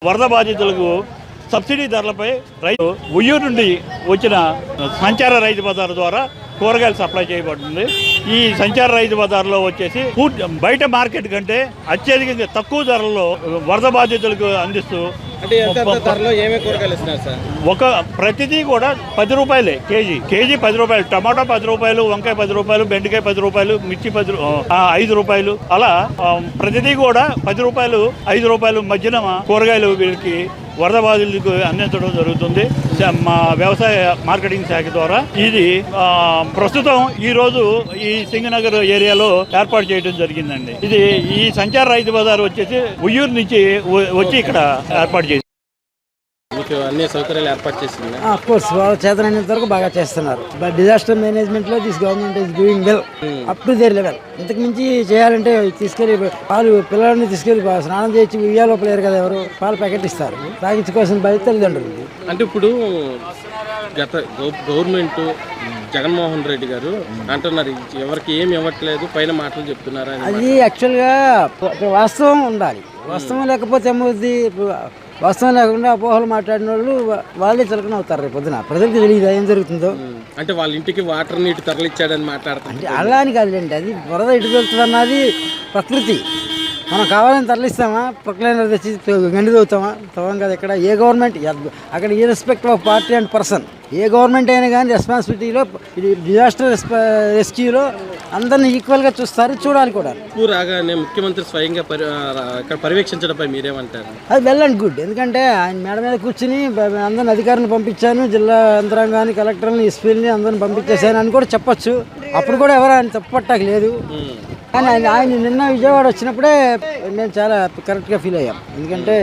వరద బాధితులకు సబ్సిడీ ధరలపై రైతు ఉయ్యూరు నుండి వచ్చిన సంచార రైతు బజార్ ద్వారా కూరగాయలు సప్లై చేయబడుతుంది. ఈ సంచార రైతు బజార్లో వచ్చేసి బయట మార్కెట్ కంటే అత్యధికంగా తక్కువ ధరల్లో వరద బాధితులకు అందిస్తూ ఒక ప్రతిదీ కూడా 10 రూపాయలే కేజీ 10 రూపాయలు. టమాటా 10 రూపాయలు, వంకాయ 10 రూపాయలు, బెండకాయ 10 రూపాయలు, మిర్చి 5 రూపాయలు, అలా ప్రతిదీ కూడా 10 రూపాయలు 5 రూపాయలు మధ్యన కూరగాయలు వీళ్ళకి వరద బాధితులకు అందించడం జరుగుతుంది మా వ్యవసాయ మార్కెటింగ్ శాఖ ద్వారా. ఇది ప్రస్తుతం ఈ రోజు ఈ సింగనగర్ ఏరియాలో ఏర్పాటు చేయడం జరిగిందండి. ఇది ఈ సంచార రైతు బజార్ వచ్చేసి ఉయ్యూరు నుంచి వచ్చి ఇక్కడ ఏర్పాటు చేసి అన్ని సౌకర్యాలు ఏర్పాటు చేసింది. కోర్స్ వాళ్ళ చేతనైనంత వరకు బాగా చేస్తున్నారు. బట్ డిజాస్టర్ మేనేజ్మెంట్ లో this government is doing well up to their level. ఇంతకు మించి చేయాలంటే తీసుకెళ్లి పాలు పిల్లలని తీసుకెళ్లి స్నానం చేసి ఉయ్యాలో లేరు కదా, ఎవరు పాలు ప్యాకెట్ ఇస్తారు, తాగించుకోవాల్సిన బాధ్యత తల్లిదండ్రులు. అంటే ఇప్పుడు గత గవర్నమెంట్ జగన్మోహన్ రెడ్డి గారు అంటున్నారు ఎవరికి ఏమి ఇవ్వట్లేదు, పైన మాటలు చెప్తున్నారు. అది యాక్చువల్గా వాస్తవం ఉండాలి. వాస్తవం లేకపోతే ఏమవుద్ది? వాస్తవం లేకుండా అపోహలు మాట్లాడిన వాళ్ళు వాళ్ళే చులకన అవుతారు. రేపు పొద్దున ప్రజలకు తెలియదు ఏం జరుగుతుందో. అంటే వాళ్ళ ఇంటికి వాటర్ నీటి తరలిచ్చాడని మాట్లాడతారు. అంటే అలా అని కాదులేండి, అది వరద ఇటు వెళ్తుంది అన్నది ప్రకృతి. మనం కావాలని తరలిస్తామా, ప్రొక్లైనర్ తెచ్చి గండి తవ్వుతామా? తవ్వం కదా. ఇక్కడ ఏ గవర్నమెంట్ అక్కడ ఈ respect of party and person A government అయినా కానీ రెస్పాన్సిబిలిటీలో డిజాస్టర్ రెస్క్యూలో అందరినీ ఈక్వల్గా చూస్తారు, చూడాలి కూడా. రాగానే ముఖ్యమంత్రి స్వయంగా ఇక్కడ పర్యవేక్షించడంపై మీరేమంటారు? అది వెల్ అండ్ గుడ్. ఎందుకంటే ఆయన మేడ మీద కూర్చుని అందరిని అధికారులను పంపించాను, జిల్లా యంత్రాంగాన్ని, కలెక్టర్ని, ఎస్పీలని అందరిని పంపించేశాను అని కూడా చెప్పొచ్చు. అప్పుడు కూడా ఎవరు ఆయన తప్పట్టక లేదు. కానీ ఆయన నిన్న విజయవాడ వచ్చినప్పుడే మేము చాలా కరెక్ట్గా ఫీల్ అయ్యాం. ఎందుకంటే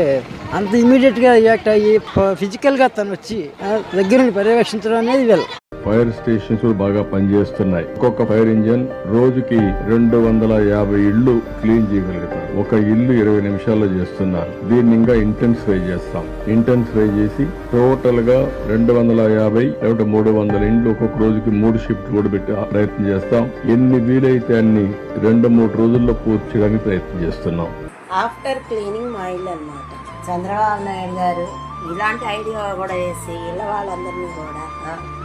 అంత ఇమీడియట్గా రియాక్ట్ అయ్యి ఫిజికల్గా తను వచ్చి దగ్గర నుండి పర్యవేక్షించడం అనేది వెల్. ఫైర్ స్టేషన్స్ బాగా పనిచేస్తున్నాయి. ఒక్కొక్క ఫైర్ ఇంజన్ రోజుకి 250 ఇళ్లు క్లీన్ చేయగలుగుతారు. ఒక ఇల్లు 20 నిమిషాల్లో చేస్తున్నారు. దీన్ని ఇంకా ఇంటెన్సిఫై చేస్తాం. ఇంటెన్సిఫై చేసి టోటల్ గా 250 లేకపోతే 300 ఇండ్లు ఒక్కొక్క రోజుకి 3 షిఫ్ట్ కూడా పెట్టి ప్రయత్నం చేస్తాం. ఎన్ని వీలైతే అన్ని 2-3 రోజుల్లో పూర్తి చేయడానికి ప్రయత్నం చేస్తున్నాం. ఆఫ్టర్ క్లీనింగ్ మా ఇల్లు అన్నమాట. చంద్రబాబు నాయుడు గారు ఇలాంటి ఐడియా కూడా వేసి ఇళ్ళ వాళ్ళందరినీ కూడా,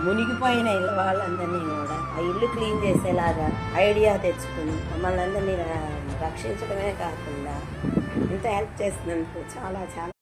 మునిగిపోయిన ఇళ్ళ వాళ్ళందరినీ కూడా ఆ ఇల్లు క్లీన్ చేసేలాగా ఐడియా తెచ్చుకుని మమ్మల్ని అందరినీ రక్షించడమే కాకుండా ఇంత హెల్ప్ చేసినందుకు చాలా చాలా